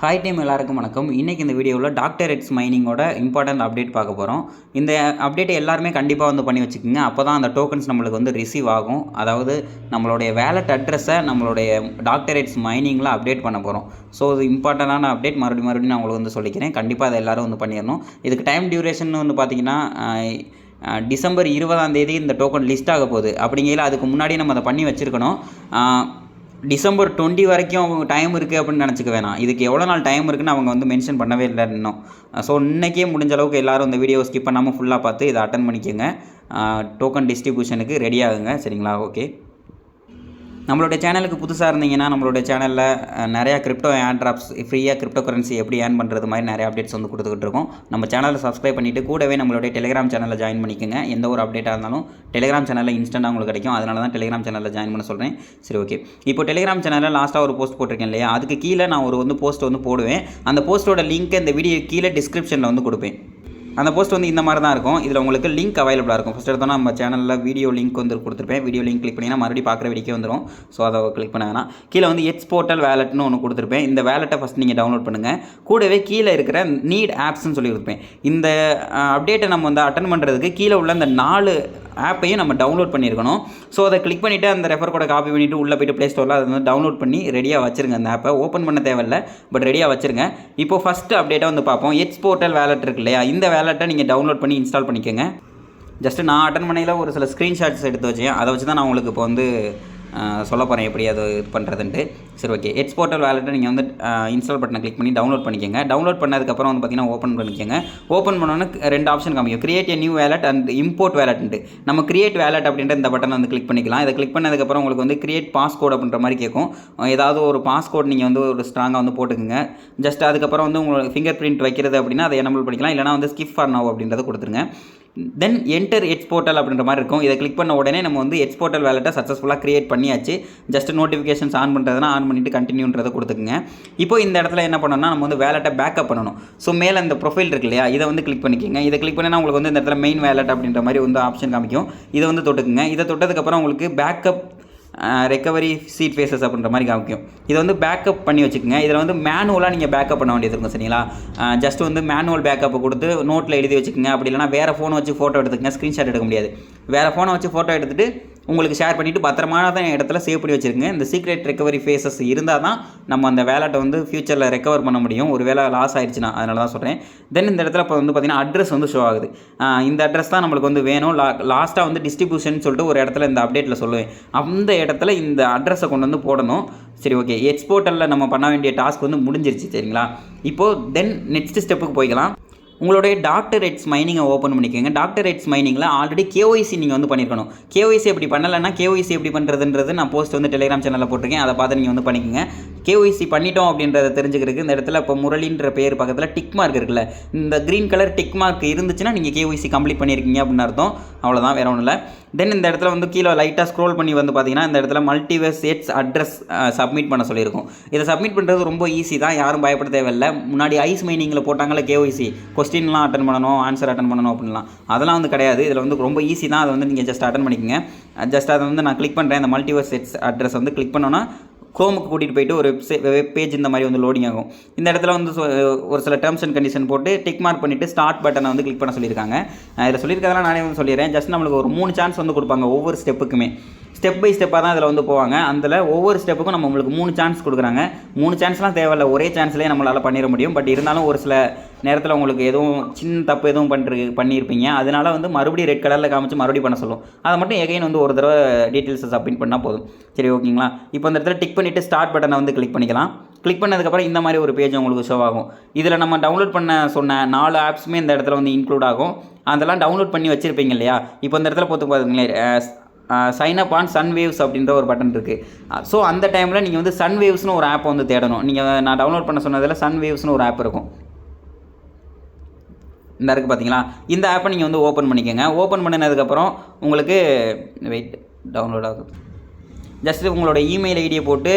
Hi team எல்லாருக்கும் வணக்கம். இன்றைக்கி இந்த வீடியோவில் டாக்டர் எட்ஸ் மைனிங்கோட இம்பார்ட்டன்ட் அப்டேட் பார்க்க போகிறோம். இந்த அப்டேட்டை எல்லாருமே கண்டிப்பாக பண்ணி வச்சுக்கோங்க. அப்போ தான் அந்த டோக்கன்ஸ் நம்மளுக்கு ரிசீவ் ஆகும். அதாவது நம்மளுடைய வேலட் அட்ரஸை நம்மளுடைய டாக்டர் எட்ஸ் மைனிங்கில் அப்டேட் பண்ண போகிறோம். ஸோ இது இம்பார்ட்டண்டான அப்டேட் மறுபடியும் நான் உங்களுக்கு சொல்லிக்கிறேன். கண்டிப்பாக அதை எல்லோரும் பண்ணிடணும். இதுக்கு டைம் டியூரேஷன் பார்த்தீங்கன்னா டிசம்பர் 20 இந்த டோக்கன் லிஸ்ட் ஆக போகுது. அப்படிங்கையில் அதுக்கு முன்னாடி நம்ம அதை பண்ணி வச்சுருக்கணும். டிசம்பர் 20 வரைக்கும் டைம் இருக்குது அப்படின்னு நினச்சிக்க வேணாம். இதுக்கு எவ்வளோ நாள் டைம் இருக்குன்னு அவங்க மென்ஷன் பண்ணவே இல்லை இன்னும். ஸோ இன்றைக்கே முடிஞ்ச அளவுக்கு எல்லோரும் இந்த வீடியோ ஸ்கிப் பண்ணாமல் ஃபுல்லாக பார்த்து இதை அட்டன் பண்ணிக்கோங்க. டோக்கன் டிஸ்ட்ரிபியூஷனுக்கு ரெடி ஆகுங்க. சரிங்களா? ஓகே. நம்மளுடைய சேனலுக்கு புதுசாக இருந்தீங்கன்னா நம்மளுடைய சேனலில் நிறையா கிரிப்டோ ஏர்ட்ராப்ஸ் ஃப்ரீயாக கிரிப்டோ கரன்சி எப்படி ஏர்ன் பண்ணுறது மாதிரி நிறைய அப்டேட்ஸ் கொடுத்துக்கிட்டு இருக்கோம். நம்ம சேனலை சப்ஸ்கிரைப் பண்ணிவிட்டு கூடவே நம்மளுடைய டெலிகிராம் சேனலில் ஜாயின் பண்ணிக்கோங்க. எந்த ஒரு அப்டேட்டாக இருந்தாலும் டெலிகிராம் சேனலில் இன்ஸ்டன்ட்டாக உங்களுக்கு கிடைக்கும். அதனால தான் டெலிகிராம் சேனலில் ஜாயின் பண்ண சொல்கிறேன். சரி, ஓகே. இப்போ டெலிகிராம் சேனலில் லாஸ்ட்டாக ஒரு போஸ்ட் போட்டிருக்கேன் இல்லையா, அதுக்கு கீழே நான் ஒரு போஸ்ட் போடுவேன். அந்த போஸ்ட்டோட லிங்க் இந்த வீடியோ கீழே டிஸ்கிரிப்ஷனில் கொடுப்பேன். அந்த போஸ்ட் இந்த மாதிரி தான் இருக்கும். இதில் உங்களுக்கு லிங்க் அவைலபிளாக இருக்கும். ஃபஸ்ட் எடுத்தோன்னா நம்ம சேனலில் வீடியோ லிங்க் கொடுத்துருப்பேன். வீடியோ லிங்க் கிளிக் பண்ணிங்கன்னா மறுபடியும் பார்க்குற வீடியோ வந்துடும். ஸோ அதை கிளிக் பண்ணாங்கன்னா கீழே எட்ஸ் போர்ட்டல் வேலட்னு ஒன்று கொடுத்துருப்பேன். இந்த வேலட்டை ஃபஸ்ட் நீங்கள் டவுன்லோட் பண்ணுங்கள். கூடவே கீழே இருக்கிற நீட் ஆப்ஸ்ன்னு சொல்லி கொடுப்பேன். இந்த அப்டேட்டை நம்ம அட்டன் பண்ணுறதுக்கு கீழே உள்ள இந்த 4 ஆப்பையும் நம்ம டவுன்லோட் பண்ணியிருக்கணும். ஸோ அதை கிளிக் பண்ணிவிட்டு அந்த ரெஃபர் கோடை காப்பி பண்ணிவிட்டு உள்ளே போய்ட்டு ப்ளே ஸ்டோரில் அதை டவுன்லோட் பண்ணி ரெடியாக வச்சுருங்க. அந்த ஆப்பை ஓப்பன் பண்ண தேவையில்லை, பட் ரெடியாக வச்சுருங்க. இப்போ ஃபஸ்ட்டு அப்டேட்டாக பார்ப்போம். எட்ஸ் போர்ட்டல் வேலட் இருக்கு இல்லையா, இந்த வேலட்டை நீங்கள் டவுன்லோட் பண்ணி இன்ஸ்டால் பண்ணிக்கோங்க. ஜஸ்ட்டு நான் அட்டன் பண்ணையில் ஒரு சில ஸ்க்ரீன்ஷாட்ஸ் எடுத்து வச்சேன். அதை வச்சு தான் நான் உங்களுக்கு இப்போ சொல்ல போகிறேன் எப்படி அது இது பண்ணுறதுன்ட்டு. சரி, ஓகே. எட்ஸ் போர்ட்டல் வேலட்டை நீங்கள் இன்ஸ்டால் பட்டனை கிளிக் பண்ணி டவுன்லோட் பண்ணிக்கோங்க. டவுன்லோட் பண்ணதுக்கப்புறம் பார்த்தீங்கன்னா ஓப்பன் பண்ணிக்கோங்க. ஓப்பன் பண்ணோன்னே 2 ஆப்ஷன் காமிக்கும். Create a new wallet and import வேலட்ன்ட்டு. நம்ம கிரியேட் வேலட் அப்படின்ற இந்த பட்டனை கிளிக் பண்ணிக்கலாம். இதை கிளிக் பண்ணதுக்கப்புறம் உங்களுக்கு கிரியேட் பாஸ்கோட் அப்படின்ற மாதிரி கேட்கும். ஏதாவது ஒரு பாஸ்கோட் நீங்கள் ஒரு ஸ்ட்ராங்காக போட்டுக்குங்க. ஜஸ்ட் அதுக்கப்புறம் உங்களுக்கு ஃபிங்கர் பிரிண்ட் வைக்கிறது அப்படின்னா அதை எனபிள் பண்ணிக்கலாம். இல்லைனா ஸ்கிப் ஃபார் நவ் அப்படின்றத கொடுத்துருங்க. தென் என்டர் எட்ஸ் போர்ட்டல் அப்படின்ற மாதிரி இருக்கும். இதை கிளிக் பண்ண உடனே நம்ம எட்ஸ் போர்ட்டல் வேலட்டை சக்ஸஸ்ஃபுல்லாக கிரியேட் பண்ணியாச்சு. ஜஸ்ட் நோட்டிஃபிகேஷன்ஸ் ஆன் பண்ணுறதுனா ஆன் பண்ணிவிட்டு கண்டினியூன்றதை கொடுத்துக்குங்க. இப்போ இந்த இடத்துல என்ன பண்ணணும்னா நம்ம வேலட்டை பேக்கப் பண்ணணும். ஸோ மேலே இந்த ப்ரொஃபைல் இருக்கு இல்லையா, இதை கிளிக் பண்ணிக்கோங்க. இதை கிளிக் பண்ணினா உங்களுக்கு இந்த இடத்துல மெயின் வேலட் அப்படின்ற மாதிரி ஆப்ஷன் காமிக்கும். இதை தொட்டுக்குங்க. இதை தொட்டதுக்கப்புறம் உங்களுக்கு பேக்கப் ரெக்கவரி சீட் ஃபேஸஸ் அப்படின்ற மாதிரி காமிக்கும். இதை பேக்கப் பண்ணி வச்சுக்கோங்க. இதில் மேனுவலாக நீங்கள் பேக்கப் பண்ண வேண்டியது இருக்கும். சரிங்களா? ஜஸ்ட் மேனுவல் பேக்கப்பை கொடுத்து நோட்டில் எழுதி வச்சுக்கோங்க. அப்படி இல்லைனா வேறு ஃபோனை வச்சு ஃபோட்டோ எடுத்துக்கங்க. ஸ்க்ரீன்ஷாட் எடுக்க முடியாது. வேறு ஃபோனை வச்சு ஃபோட்டோ எடுத்துகிட்டு உங்களுக்கு ஷேர் பண்ணிவிட்டு பத்திரமான இடத்துல சேவ் பண்ணி வச்சுருங்க. இந்த சீக்ரெட் ரெக்கவரி ஃபேஸஸ் இருந்தால் தான் நம்ம அந்த வேலட்டை ஃபியூச்சரில் ரெக்கவர் பண்ண முடியும். ஒரு வேலை லாஸ் ஆயிடுச்சுன்னா, அதனால தான் சொல்கிறேன். தென் இந்த இடத்துல இப்போ பார்த்தீங்கன்னா அட்ரஸ் ஷோ ஆகுது. இந்த அட்ரஸ் தான் நம்மளுக்கு வேணும். லாஸ்ட்டாக டிஸ்ட்ரிபியூஷன் சொல்லிட்டு ஒரு இடத்துல இந்த அப்டேட்டில் சொல்லுவேன். அந்த இடத்துல இந்த அட்ரஸை கொண்டு போடணும். சரி, ஓகே. எட்ஸ் போர்ட்டலில் நம்ம பண்ண வேண்டிய டாஸ்க் முடிஞ்சிருச்சு. சரிங்களா? இப்போது தென் நெக்ஸ்ட் ஸ்டெப்புக்கு போய்க்கலாம். உங்களுடைய டாக்டர் எட்ஸ் மைனிங்கை ஓப்பன் பண்ணிக்கோங்க. டாக்டர் எட்ஸ் மைனிங்கில் ஆல்ரெடி கேஒய்சி நீங்கள் பண்ணியிருக்கணும். கேஒய்சி எப்படி பண்ணலைன்னா கேஒய்சி எப்படி பண்ணுறதுன்றது நான் போஸ்ட் டெலிகிராம் சேனலில் போட்டிருக்கேன். அதை பார்த்து நீங்கள் பண்ணிக்கோங்க. கேஒய்சி பண்ணிட்டோம் அப்படின்றத தெரிஞ்சுக்கிறதுக்கு இந்த இடத்துல இப்போ முரளின்ற பேர் பக்கத்தில் டிக் மார்க் இருக்குல்ல, இந்த க்ரீன் கலர் டிக் மார்க் இருந்துச்சுன்னா நீங்கள் கேஒய்சி கம்ப்ளீட் பண்ணியிருக்கீங்க அப்படின்னு அர்த்தம். அவ்வளோதான், வேறு ஒன்றும் இல்லை. தென் இந்த இடத்துல கீழே லைட்டாக ஸ்க்ரோல் பண்ணி பார்த்தீங்கன்னா இந்த இடத்துல மல்டிவர்ஸ் எட்ஸ் அட்ரஸ் சப்மிட் பண்ண சொல்லியிருக்கும். இதை சப்மிட் பண்ணுறது ரொம்ப ஈஸி தான், யாரும் பயப்பட தேவையில்லை. முன்னாடி ஐஸ் மைனிங்கில் போட்டாங்களே கேஒய்சி, கொஸ்டின்லாம் அட்டன் பண்ணணும், ஆன்சர் அட்டன் பண்ணணும் அப்படின்லாம், அதெல்லாம் கிடையாது. இதில் ரொம்ப ஈஸி தான். அதை நீங்கள் ஜஸ்ட் அட்டன் பண்ணிக்கோங்க. ஜஸ்ட் அதை நான் கிளிக் பண்ணுறேன். இந்த மல்டிவர்ஸ் எட்ஸ் அட்ரஸ் கிளிக் பண்ணோன்னா க்ரோமுக்கு கூட்டிகிட்டு போயிட்டு ஒரு வெப் பேஜ் இந்த மாதிரி லோடிங் ஆகும். இந்த இடத்துல ஒரு சில டேர்ம்ஸ் அண்ட் கண்டிஷன் போட்டு டிக் மார்க் பண்ணிவிட்டு ஸ்டார்ட் பட்டனை கிளிக் பண்ண சொல்லியிருக்காங்க. இதில் சொல்லியிருக்கிறதெல்லாம் நானே சொல்லிடுறேன். ஜஸ்ட் நம்மளுக்கு ஒரு 3 சான்ஸ் கொடுப்பாங்க. ஒவ்வொரு ஸ்டெப்புக்குமே ஸ்டெப் பை ஸ்டெப்பாக தான் இதில் போவாங்க. அதில் ஒவ்வொரு ஸ்டெப்புக்கும் நம்ம உங்களுக்கு 3 சான்ஸ் கொடுக்குறாங்க. 3 சான்ஸ்லாம் தேவையில்லை, ஒரே சான்ஸ்லேயே நம்மளால் பண்ணிட முடியும். பட் இருந்தாலும் ஒரு சில நேரத்தில் உங்களுக்கு எதுவும் சின்ன தப்பு எதுவும் பண்ணியிருப்பீங்க. அதனால் மறுபடியும் ரெட் கலரில் காமிச்சு மறுபடியும் பண்ண சொல்லும். அதை மட்டும் எகைன் ஒரு தடவை டீட்டெயில்ஸை சப்மிட் பண்ணால் போதும். சரி, ஓகேங்களா? இப்போ இந்த இடத்துல டிக் பண்ணிவிட்டு ஸ்டார்ட் பட்டனை கிளிக் பண்ணிக்கலாம். கிளிக் பண்ணதுக்கப்புறம் இந்த மாதிரி ஒரு பேஜ் உங்களுக்கு ஷோ ஆகும். இதில் நம்ம டவுன்லோட் பண்ண சொன்ன 4 ஆப்ஸுமே இந்த இடத்துல இன்க்ளூட் ஆகும். அதெல்லாம் டவுன்லோட் பண்ணி வச்சுருப்பீங்க இல்லையா. இப்போ இந்த இடத்துல பார்த்துங்களேன், சைன் அப் ஆன் சன்வேவ்ஸ் அப்படின்ற ஒரு பட்டன் இருக்குது. ஸோ அந்த டைமில் நீங்கள் சன்வேவ்ஸ்னு ஒரு ஆப்பை தேடணும். நீங்கள் நான் டவுன்லோட் பண்ண சொன்னதில் சன்வேவ்ஸ்னு ஒரு ஆப் இருக்கும். இந்த இருக்குது பார்த்தீங்களா, இந்த ஆப்பை நீங்கள் ஓப்பன் பண்ணிக்கோங்க. ஓப்பன் பண்ணினதுக்கப்புறம் உங்களுக்கு வெயிட் டவுன்லோட் ஆகுது. ஜஸ்ட்டு உங்களோட இமெயில் ஐடியை போட்டு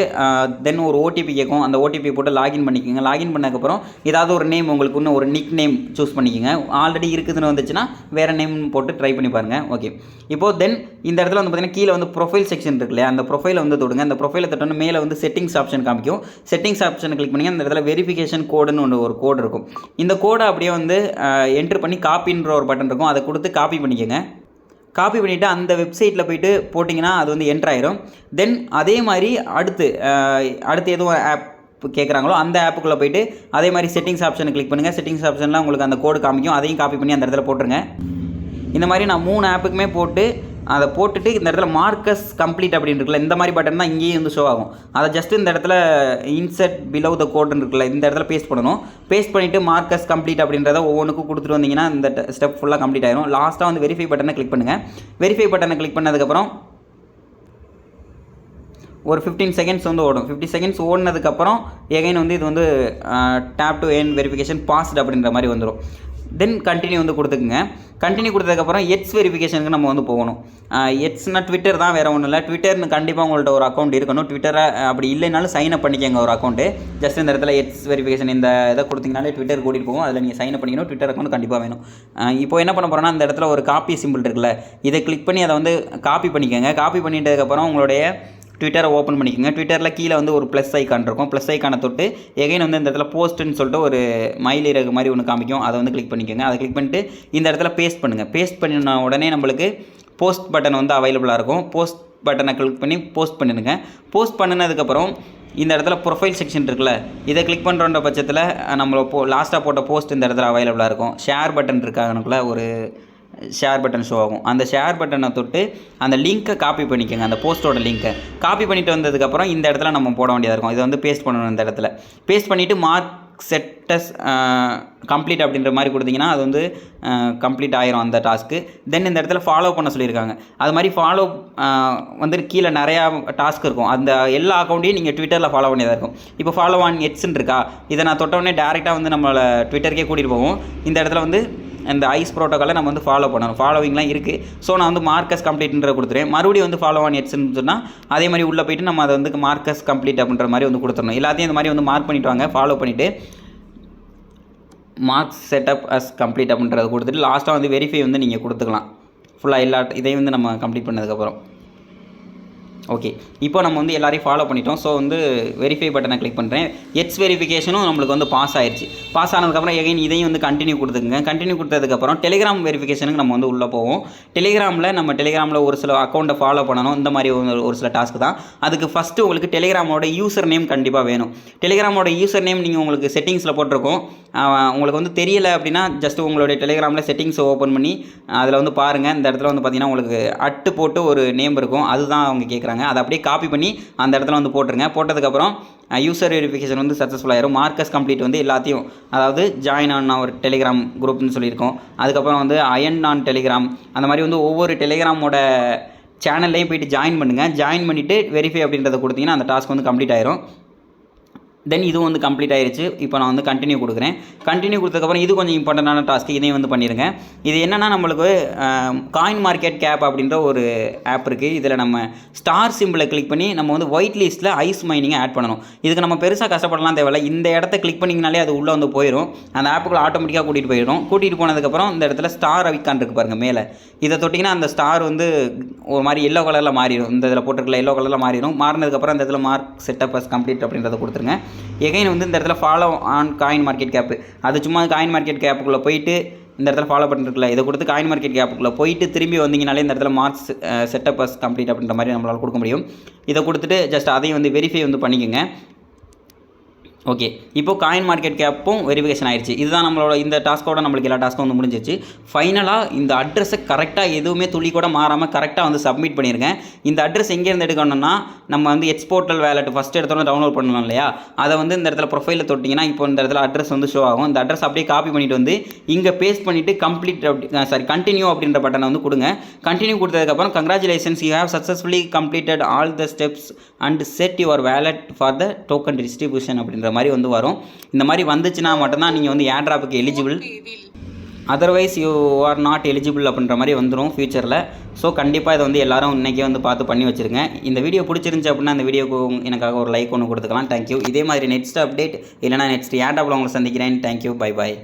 தென் ஒரு ஓடிபி கேட்கும், அந்த ஓடிபி போட்டு லாகின் பண்ணிக்கோங்க. லாகின் பண்ணதுக்கப்புறம் ஏதாவது ஒரு நேம் உங்களுக்கு இன்னும் ஒரு நிக் நேம் சூஸ் பண்ணிக்கோங்க. ஆல்ரெடி இருக்குதுன்னு வந்துச்சுன்னா வேறு நேம் போட்டு ட்ரை பண்ணி பாருங்கள். ஓகே, இப்போது தென் இந்த இடத்துல வந்து பார்த்திங்கன்னா கீழே வந்து ப்ரொஃபைல் செக்ஷன் இருக்கு இல்லையா, அந்த ப்ரொஃபைலை வந்து தொடுங்க. அந்த ப்ரொஃபைலை தொட்டோன்னு மேலே வந்து செட்டிங்ஸ் ஆப்ஷன் காமிக்கும். செட்டிங்ஸ் ஆப்ஷனை கிளிக் பண்ணி அந்த இடத்துல வெரிஃபிகேஷன் கோடுன்னு ஒரு கோடு இருக்கும். இந்த கோடை அப்படியே வந்து என்ட்ரு பண்ணி காப்பின்ற ஒரு பட்டன் இருக்கும், அதை கொடுத்து காப்பி பண்ணிக்கோங்க. காப்பி பண்ணிவிட்டு அந்த வெப்சைட்டில் போய்ட்டு போட்டிங்கன்னா அது வந்து என்ட்ராயிரும். தென் அதே மாதிரி அடுத்து எதுவும் ஆப் கேட்குறாங்களோ அந்த ஆப்புக்குள்ளே போய்ட்டு அதே மாதிரி செட்டிங்ஸ் ஆப்ஷனை கிளிக் பண்ணுங்கள். செட்டிங்ஸ் ஆப்ஷனில் உங்களுக்கு அந்த கோடு காமிக்கும், அதையும் காப்பி பண்ணி அந்த இடத்துல போட்டுருங்க. இந்த மாதிரி நான் 3 ஆப்புக்குமே போட்டு அதை போட்டுட்டு இந்த இடத்துல மார்க்கஸ் கம்ப்ளீட் அப்படின்னு இருக்குல்ல, இந்த மாதிரி பட்டன் தான் இங்கேயும் வந்து ஷோ ஆகும். அதை ஜஸ்ட் இந்த இடத்துல இன்சர்ட் பிலோ த கோடுன்னு இருக்குல்ல, இந்த இடத்துல பேஸ்ட் பண்ணணும். பேஸ்ட் பண்ணிவிட்டு மார்க்கஸ் கம்ப்ளீட் அப்படின்றத ஒவ்வொன்றுக்கும் கொடுத்துட்டு வந்தீங்கன்னா இந்த ஸ்டெப் ஃபுல்லாக கம்ப்ளீட் ஆயிரும். லாஸ்ட்டாக வந்து வெரிஃபை பட்டனை கிளிக் பண்ணுங்கள். வெரிஃபை பட்டனை கிளிக் பண்ணதுக்கப்புறம் ஒரு 15 செகண்ட்ஸ் வந்து ஓடும். 50 செகண்ட்ஸ் ஓடினதுக்கப்புறம் எகைன் வந்து இது வந்து tap to end verification passed அப்படின்ற மாதிரி வந்துடும். தென் கண்டினியூ வந்து கொடுத்துக்குங்க. கண்டினியூ கொடுத்ததுக்கப்புறம் எட்ஸ் வெரிஃபிகேஷனுக்கு நம்ம வந்து போகணும். எட்ஸ்னால் ட்விட்டர் தான், வேறு ஒன்றும் இல்லை. ட்விட்டர்னு கண்டிப்பாக உங்கள்கிட்ட ஒரு அக்கௌண்ட் இருக்கணும். ட்விட்டரை அப்படி இல்லைனாலும் சைன் அப் பண்ணிக்கோங்க ஒரு அக்கௌண்ட்டு. ஜஸ்ட் இந்த இடத்துல எட்ஸ் வெரிஃபிகேஷன் இந்த இதை கொடுத்தீங்கனாலே ட்விட்டர் கூட்டிகிட்டு போகும். அதில் நீங்கள் சைன் அப் பண்ணிக்கணும். ட்விட்டர் அக்கௌண்ட் கண்டிப்பாக வேணும். இப்போ என்ன பண்ண போகிறோன்னா அந்த இடத்துல ஒரு காப்பி சிம்பிள் இருக்குல்ல, இதை கிளிக் பண்ணி அதை வந்து காப்பி பண்ணிக்கோங்க. காப்பி பண்ணிட்டதுக்கப்புறம் உங்களுடைய ட்விட்டரை ஓப்பன் பண்ணிக்கோங்க. ட்விட்டரில் கீழே வந்து ஒரு ப்ளஸ் ஐக்கான் இருக்கும். ப்ளஸ் ஐக்கானை தொட்டு எகைன் வந்து இந்த இடத்துல போஸ்ட்டுன்னு சொல்லிட்டு ஒரு மயில் இறகு மாதிரி ஒன்று காமிக்கும், அதை வந்து கிளிக் பண்ணிக்கோங்க. அதை கிளிக் பண்ணிட்டு இந்த இடத்துல பேஸ்ட் பண்ணுங்கள். பேஸ்ட் பண்ணின உடனே நம்மளுக்கு போஸ்ட் பட்டன் வந்து அவைலபிளாக இருக்கும். போஸ்ட் பட்டனை கிளிக் பண்ணி போஸ்ட் பண்ணிடுங்க. போஸ்ட் பண்ணினதுக்கப்புறம் இந்த இடத்துல ப்ரொஃபைல் செக்ஷன் இருக்குல்ல, இதை கிளிக் பண்ணுறோன்ற பட்சத்தில் நம்மளை லாஸ்ட்டாக போட்ட போஸ்ட் இந்த இடத்துல அவைலபிளாக இருக்கும். ஷேர் பட்டன் இருக்காங்கனுக்குள்ள ஒரு ஷேர் பட்டன் ஷோ ஆகும். அந்த ஷேர் பட்டனை தொட்டு அந்த லிங்க்கை காப்பி பண்ணிக்கோங்க. அந்த போஸ்ட்டோட லிங்க்கை காப்பி பண்ணிட்டு வந்ததுக்கப்புறம் இந்த இடத்துல நம்ம போட வேண்டியதாக இருக்கும். இதை வந்து பேஸ்ட் பண்ணணும். இந்த இடத்துல பேஸ்ட் பண்ணிவிட்டு மார்க் செட்டஸ் கம்ப்ளீட் அப்படின்ற மாதிரி கொடுத்தீங்கன்னா அது வந்து கம்ப்ளீட் ஆயிரும் அந்த டாஸ்க்கு. தென் இந்த இடத்துல ஃபாலோ பண்ண சொல்லியிருக்காங்க. அது மாதிரி ஃபாலோ வந்து கீழே நிறையா டாஸ்க் இருக்கும். அந்த எல்லா அக்கௌண்ட்டையும் நீங்கள் ட்விட்டரில் ஃபாலோ பண்ணியதாக இருக்கும். இப்போ ஃபாலோ ஆன் எட்ஸ்ன்னு இருக்கா, இதை நான் தொட்டவுடனே டேரெக்டாக வந்து நம்மளை ட்விட்டருக்கே கூட்டிகிட்டு போவோம். இந்த இடத்துல வந்து இந்த ஐஸ் ப்ரோட்டோக்காலை நம்ம வந்து ஃபாலோ பண்ணணும். ஃபாலோவிங்லாம் இருக்குது. ஸோ நான் வந்து மார்க்கஸ் கம்ப்ளீட்ன்ற கொடுத்துருவேன். மறுபடியும் வந்து ஃபாலோ ஆன் எட்ஸ்ன்னு சொன்னால் அதே மாதிரி உள்ளே போய்ட்டு நம்ம அதை வந்து மார்க்கஸ் கம்ப்ளீட் அப்படின்ற மாதிரி வந்து கொடுத்துடணும். எல்லாத்தையும் இந்த மாதிரி வந்து மார்க் பண்ணிவிட்டு வாங்க. ஃபாலோ பண்ணிவிட்டு மார்க்ஸ் செட்டப் அஸ் கம்ப்ளீட் அப்படின்றத கொடுத்துட்டு லாஸ்ட்டாக வந்து வெரிஃபை வந்து நீங்கள் கொடுத்துக்கலாம். ஃபுல்லாக எல்லா இதையும் வந்து நம்ம கம்ப்ளீட் பண்ணதுக்கப்புறம் ஓகே. இப்போ நம்ம வந்து எல்லாரையும் ஃபாலோ பண்ணிட்டோம். ஸோ வந்து வெரிஃபை பட்டனை கிளிக் பண்ணுறேன். எட்ஸ் வெரிஃபிகேஷனும் நம்மளுக்கு வந்து பாஸ் ஆயிடுச்சு. பாஸ் ஆனதுக்கப்புறம் எகைன் இதையும் வந்து கண்டினியூ கொடுத்துக்குங்க. கண்டினியூ கொடுத்ததுக்கப்புறம் டெலிகிராம் வெரிஃபிகேஷனுக்கு நம்ம வந்து உள்ளே போவோம். டெலிகிராமில் ஒரு சில அக்கௌண்ட்டை ஃபாலோ பண்ணணும். இந்த மாதிரி ஒரு சில டாஸ்க் தான். அதுக்கு ஃபஸ்ட்டு உங்களுக்கு டெலிகிராமோட யூசர் நேம் கண்டிப்பாக வேணும். டெலிகிராமோட யூசர் நேம் நீங்கள் உங்களுக்கு செட்டிங்ஸில் போட்டிருக்கோம். உங்களுக்கு வந்து தெரியலை அப்படின்னா ஜஸ்ட் உங்களுடைய டெலிகிராமில் செட்டிங்ஸை ஓப்பன் பண்ணி அதில் வந்து பாருங்கள். இந்த இடத்துல வந்து பார்த்திங்கன்னா உங்களுக்கு அட்டு போட்டு ஒரு நேம் இருக்கும், அதுதான் அவங்க கேட்குறாங்க. அதை அப்படியே காப்பி பண்ணி அந்த இடத்துல வந்து போட்டுருங்க. போட்டதுக்கப்புறம் யூசர் வெரிஃபிகேஷன் வந்து சக்ஸஸ்ஃபுல் ஆயிரும். மார்க்கஸ் கம்ப்ளீட் வந்து எல்லாத்தையும், அதாவது ஜாயின் ஆன் ஒரு டெலிகிராம் குரூப்னு சொல்லியிருக்கோம். அதுக்கப்புறம் வந்து அயன் ஆன் டெலிகிராம், அந்த மாதிரி வந்து ஒவ்வொரு டெலிகிராமோட சேனல்லையும் போய்ட்டு ஜாயின் பண்ணுங்கள். ஜாயின் பண்ணிவிட்டு வெரிஃபை அப்படின்றத கொடுத்தீங்கன்னா அந்த டாஸ்க் வந்து கம்ப்ளீட் ஆயிரும். தென் இதுவும் வந்து கம்ப்ளீட் ஆயிடுச்சு. இப்போ நான் வந்து கண்டினியூ கொடுக்குறேன். கண்டினியூ கொடுத்ததுக்கப்புறம் இது கொஞ்சம் இம்பார்ட்டண்டான டாஸ்க்கு, இதையும் வந்து பண்ணிடுங்க. இது என்னென்னா நம்மளுக்கு காயின் மார்க்கெட் கேப் அப்படின்ற ஒரு ஆப் இருக்குது. இதில் நம்ம ஸ்டார் சிம்பிளை கிளிக் பண்ணி நம்ம வந்து ஒயிட் லிஸ்ட்டில் ஐஸ் மைனிங்கை ஆட் பண்ணணும். இதுக்கு நம்ம பெருசாக கஷ்டப்படலாம் தேவையில்லை. இந்த இடத்த கிளிக் பண்ணிங்கனாலே அது உள்ளே வந்து போயிடும். அந்த ஆப்புக்குள்ளே ஆட்டோமேட்டிக்காக கூட்டிகிட்டு போயிடும். கூட்டிகிட்டு போனதுக்கப்புறம் இந்த இடத்துல ஸ்டார் ஐக்கான் இருக்குது பாருங்கள் மேலே, இதை தொட்டிங்கன்னா அந்த ஸ்டார் வந்து ஒரு மாதிரி எல்லோ கலரில் மாறிடும். இந்த இதில் போட்டிருக்கல எல்லோ கலரில் மாறிடும். மாறினதுக்கப்புறம் இந்த இடத்துல மார்க் செட்டப் அஸ் கம்ப்ளீட் அப்படின்றத கொடுத்துருங்க. எகைன் வந்து இந்த இடத்துல follow on coin market gap, அது சும்மா காயின் மார்க்கெட் கேப்புக்குள்ளே போயிட்டு இந்த இடத்துல ஃபாலோ பண்ணிருக்கல, இதை கொடுத்து காயின் மார்க்கெட் கேப்புக்குள்ளே போயிட்டு திரும்பி வந்தீங்கனாலே இந்த இடத்துல மார்க்ஸ் செட்டப் அஸ் கம்ப்ளீட் அப்படின்ற மாதிரி நம்மளால் கொடுக்க முடியும். இதை கொடுத்துட்டு ஜஸ்ட் அதையும் வந்து வெரிஃபை வந்து பண்ணிக்கோங்க. ஓகே, இப்போ காயின் மார்க்கெட் கேப்பும் வெரிஃபிகேஷன் ஆயிடுச்சு. இதுதான் நம்மளோட இந்த டாஸ்க்கோட நம்மளுக்கு எல்லா டாஸ்க்கும் வந்து முடிஞ்சிச்சு. ஃபைனலாக இந்த அட்ரஸை கரெக்டாக எதுவுமே துளி கூட மாறாமல் கரெக்டாக வந்து சப்மிட் பண்ணியிருக்கேன். இந்த அட்ரஸ் எங்கேருந்து எடுக்கணும்னா நம்ம வந்து எக்ஸ்போர்ட்டல் வேலெட் ஃபஸ்ட்டு எடுத்தோன்னு டவுன்லோட் பண்ணலாம் இல்லையா, அதை வந்து இந்த இடத்துல ப்ரொஃபைலில் தொட்டிங்கன்னா இப்போ இந்த இடத்துல அட்ரஸ் வந்து ஷோ ஆகும். இந்த அட்ரஸ் அப்படியே காப்பி பண்ணிவிட்டு வந்து இங்கே பேஸ்ட் பண்ணிவிட்டு கண்டினியூ அப்படின்ற பட்டனை வந்து கொடுங்க. கண்டினியூ கொடுத்ததுக்கப்புறம் congratulations, you have successfully completed all the steps and set your wallet for the token distribution அப்படின்ற மாதிரி வந்து வரும். இந்த மாதிரி வந்துச்சுன்னா மட்டும்தான் நீங்கள் வந்து ஏர்ட்ராப்புக்கு eligible. Otherwise you are not eligible அப்படின்ற மாதிரி வந்துடும் ஃபியூச்சரில். ஸோ கண்டிப்பாக இதை வந்து எல்லோரும் இன்றைக்கே வந்து பார்த்து பண்ணி வச்சுருங்க. இந்த வீடியோ பிடிச்சிருந்துச்சி அப்படின்னா அந்த வீடியோக்கு எனக்காக ஒரு லைக் ஒன்று கொடுத்துக்கலாம். தேங்க்யூ. இதே மாதிரி நெக்ஸ்ட் அப்டேட் இல்லைனா நெக்ஸ்ட் ஏடாப்பில் உங்களை சந்திக்கிறேன். தேங்க்யூ. Bye bye.